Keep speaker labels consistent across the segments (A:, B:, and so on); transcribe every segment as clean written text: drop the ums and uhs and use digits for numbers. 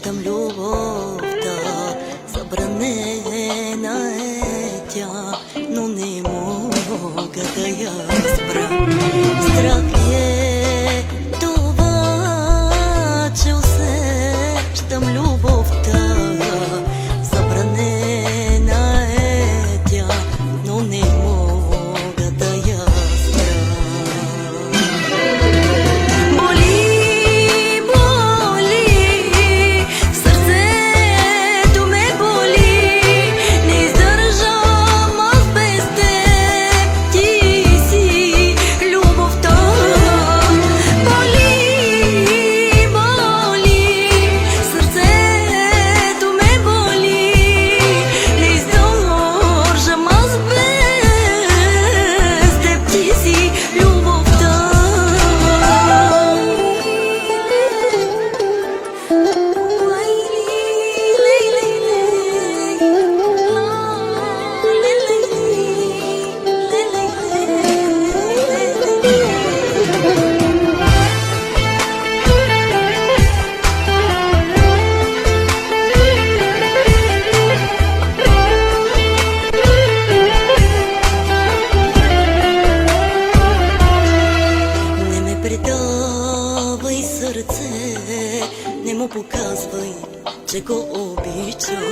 A: Щом любовта забранена е тя, но не мога да я спра. Страх ли е това, че усещам любовта? Забранена е тя, но не мога да я спра. Предавай сърце, не му показвай, че го обичам.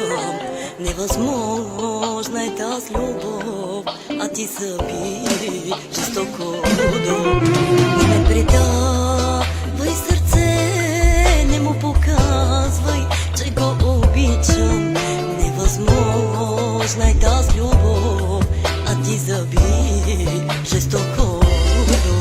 A: Невъзможна е тази любов, а ти заби жестоко до. Не ме предавай сърце, не му показвай, че го обичам. Невъзможна е тази любов, а ти заби жестоко до.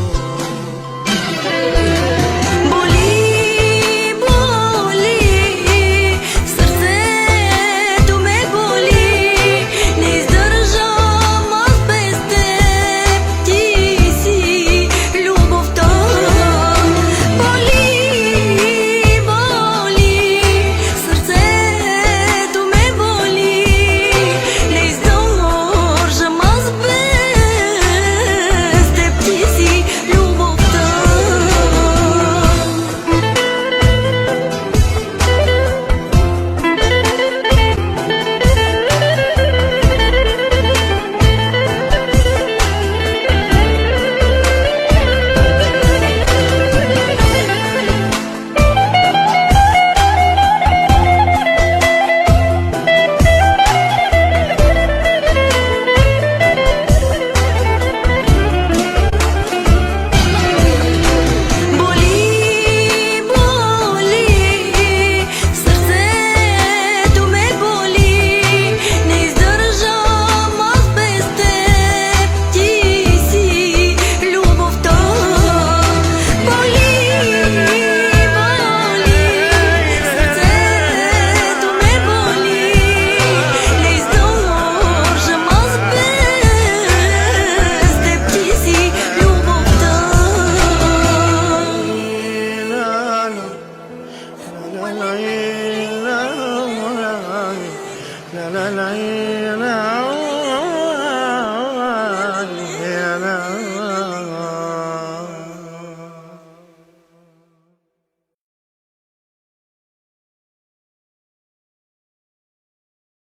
B: La la la